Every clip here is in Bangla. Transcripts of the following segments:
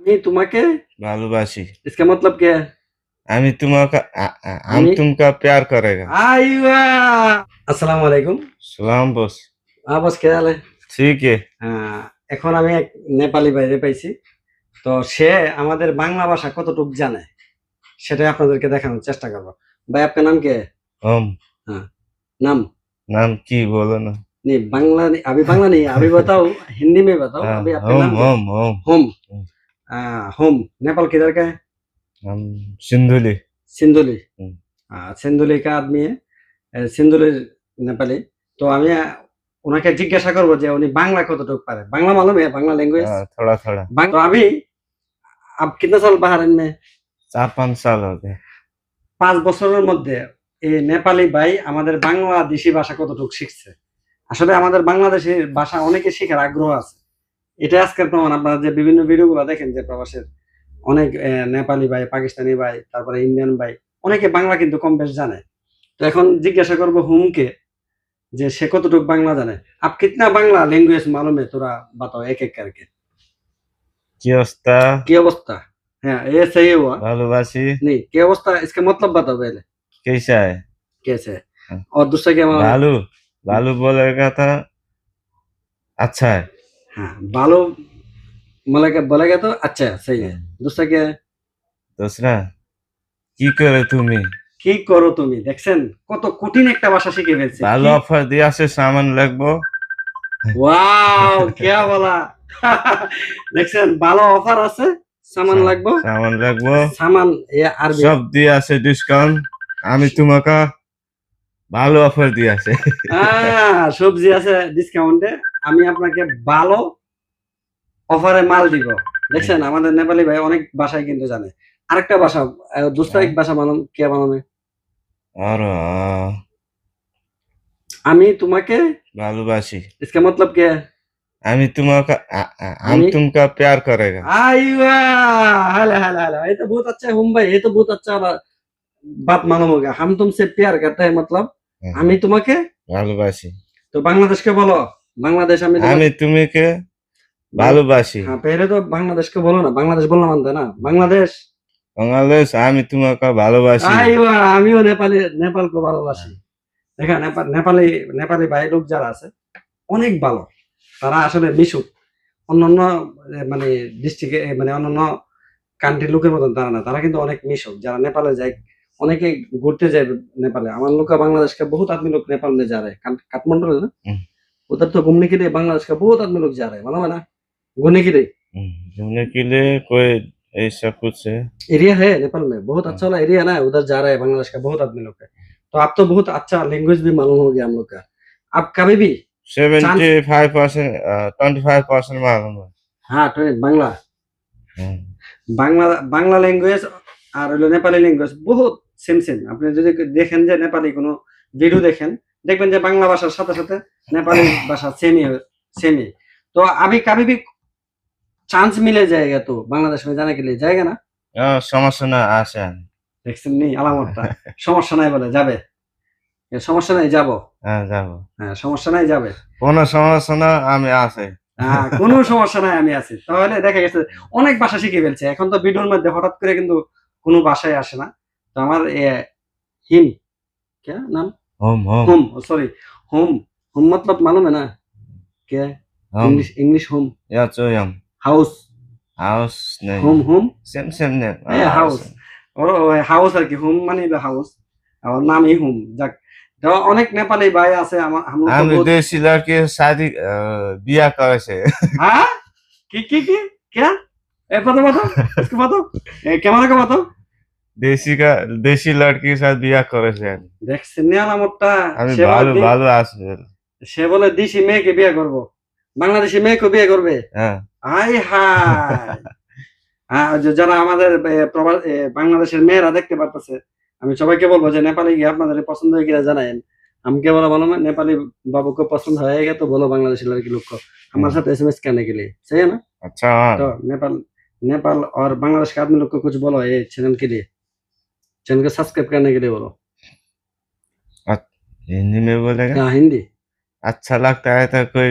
আমি তোমাকে ভালোবাসি। इसका मतलब क्या है? আমি তোমাকে हम আমি तुमका प्यार करेगा। आईवा আসসালামু আলাইকুম। सलाम बॉस। বস কে হাল है? ठीक है। এখন আমি এক নেপালি বাইরে পাইছি। তো সে আমাদের বাংলা ভাষা কতটুক জানে সেটাই আপনাদেরকে দেখানোর চেষ্টা করব। ভাই আপনার नाम क्या है? हम हाँ, नाम नाम की बोलो ना। नहीं बांग्ला नहीं, अभी बांग्ला नहीं, अभी बताओ हिंदी में बताओ। हाँ, अभी आपका हम नाम क्या है? हम हम होम। हम होम नेपाल किधर का है? हम सिंधुली। सिंधुली। हम्म, सिंधुली का आदमी है, सिंधुली नेपाली। তো আমি ওনাকে জিজ্ঞাসা করবো যে উনি বাংলা কতটুকু পারে। বাংলা मालूम है? बांग्ला लैंग्वेज? हाँ, थोड़ा थोड़ा। तो अभी आप कितना साल बाहर में? 4-5 साल हो गए। 5 বছরের মধ্যে এই নেপালি ভাই আমাদের বাংলাদেশি ভাষা কতটুকু শিখছে। আসলে আমাদের বাংলাদেশি ভাষা অনেকে শেখার আগ্রহ আছে। এটা আজকের প্রমাণ। আপনারা যে বিভিন্ন ভিডিওগুলো দেখেন যে প্রবাসের অনেক নেপালি ভাই, পাকিস্তানি ভাই, তারপরে ইন্ডিয়ান ভাই, অনেকে বাংলা কিন্তু কম বেশ জানে। তো এখন জিজ্ঞাসা করবো হুমকে যে সে কতটুকু বাংলা জানে। आप कितना बांग्ला लैंग्वेज मालूम है? थोड़ा बताओ एक एक करके। কি অবস্থা? की अवस्था? हाँ ये सही हुआ। ভালোবাসি। नहीं की अवस्था इसका मतलब बताओ पहले कैसा है? कैसे है और दूसरा क्या मालूम है? भालू भालू बोलेगा था अच्छा है। हाँ बालो बोलेगा तो अच्छा है, सही है। दूसरा क्या है? दूसरा কি করে তুমি? কি করো তুমি? দেখছেন কত কঠিন একটা ভাষা শিখে ফেলছে। ভালো অফার দিয়ে আসে সামান লাগবো। ওয়াও क्या बोला? দেখছেন ভালো অফার আছে, সামান লাগবো। সামান লাগবো, সামান আরবি সব দিয়ে আছে ডিসকাউন্ট। আমি তোমাকে ভালো অফার দিয়ে আছে। সবজি আছে ডিসকাউন্টে, আমি আপনাকে ভালো অফারে মাল দিব। দেখছেন আমাদের নেপালি ভাই অনেক ভাষায় কিন্তু জানে। আরেকটা ভাষা दूसरा एक भाषा मालूम क्या मालूम है? और আমি তোমাকে ভালোবাসি। इसका मतलब क्या है? আমি তোমাকে हम तुमका प्यार करेगा। आईवा हला हला हला, ये तो बहुत अच्छा है हुम भाई, ये तो बहुत अच्छा बात मालूम हो गया। हम तुमसे प्यार करते हैं मतलब আমি তোমাকে ভালোবাসি। तो बांग्लादेश के बोलो बांग्लादेश আমি तुम्हें ভালোবাসি। हाँ पहले तो बांग्लादेश के बोलो ना, बांग्लादेश बोलना मानते है ना बांग्लादेश। বাংলাদেশ আমি তোমাকে ভালোবাসি। আইবা আমিও নেপালি, নেপালকে ভালোবাসি। দেখেন নেপালি নেপালি ভাই লোক যারা আছে অনেক ভালো, তারা আসলে মিশুক। অন্যান্য মানে ডিস্ট্রিক্টে মানে অন্যান্য কান্ট্রির লোকের মতন তারা না, তারা কিন্তু অনেক মিশুক। যারা নেপালে যায় অনেকে घूरते जाए नेपाल। हमारे लोग का बांग्लादेश का बहुत आदमी लोग नेपाल में जा रहे हैं, काठमांडू है ना, उधर तो घूमने के लिए बांग्लादेश का बहुत आदमी लोग जा रहे हैं, मालूम है ना, घूमने के लिए। घूमने के लिए कोई ऐसा कुछ है एरिया है नेपाल में, बहुत अच्छा वाला एरिया ना, उधर जा रहा है बांग्लादेश का बहुत आदमी लोग है। तो आप तो बहुत अच्छा लैंग्वेज भी मालूम हो गया हम लोग का। आप कभी भी 75% 25% मालूम है। हाँ बांग्ला বাংলা বাংলা ল্যাঙ্গুয়েজ আর হলো নেপালি ল্যাঙ্গুয়েজ বহুত সেম সেম। আপনি যদি দেখেন যে নেপালি কোনো ভিডিও দেখেন, দেখবেন যে বাংলা ভাষার সাথে সাথে নেপালি ভাষা সেমই सेमी। तो अभी कभी भी चांस मिले जाएगा तो बांग्लादेश में जाने के लिए जाएगा ना? সমস্যা না আসে। দেখছেন নি আলামতটা, সমস্যা নাই বলে যাবে, সমস্যা নাই যাব। হ্যাঁ যাবো। হ্যাঁ সমস্যা নাই যাবে, কোনো সমস্যা না আমি আছি। কোনো সমস্যা নাই আমি আছি। তাহলে দেখা গেছে অনেক ভাষা শিখে ফেলছে। এখন তো ভিডিওর মধ্যে হঠাৎ করে কিন্তু কোনো ভাষায় আসে না। তো আমার हिम क्या नाम? Home home home sorry home. Home मतलब मालूम है ना क्या? इंग्लिश इंग्लिश होम या चोयम हाउस। हाउस नहीं home home same same name house और हाउस আর কি, হোম মানে হাউস, আর নামই হোম। যাক তো অনেক নেপালি ভাই আছে আমার हम लोग আমি দেশি লড়কি শাদি বিয়া করেছে। হ্যাঁ কি क्या ए बताओ बताओ इसको बताओ, कैमरा को बताओ। দেশি লড়কির সাথে বিয়া করেছে। দেখছেন নি আলামতটা? আমি ভালো ভালো আসবে। সে বলে দেশি মেয়েকে বিয়ে করব, বাংলাদেশি মেয়েকে বিয়ে করবে। হ্যাঁ হাই হাই। হ্যাঁ যারা আমাদের বাংলাদেশের মেয়েরা দেখতে পারতেছে, আমি সবাইকে বলবো যে नेपाली গিয়ে আপনাদের पसंद है क्या জানাएं। हम क्या बोला मालूम है? नेपाली बाबू को पसंद होएगा तो बोलो बांग्लादेशी लड़की लोग को हमारे साथ एसएमएस करने के लिए, सही है ना? अच्छा तो नेपाल नेपाल और बांग्लादेश के आदमी लोग को कुछ बोलो ये चैनल के लिए, चैनल को सब्सक्राइब करने के लिए बोलो। हिंदी में बोलेगा? हाँ हिंदी। अच्छा लगता है तो कोई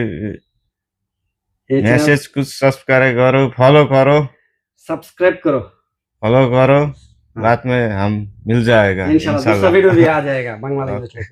मैसेज कुछ सब्सक्राइब करो, फॉलो करो। सब्सक्राइब करो। फॉलो करो, बाद में हम मिल जाएगा इंशाल्लाह दूसरा इंशाल्लाह। वीडियो भी आ जाएगा बांग्लादेश में।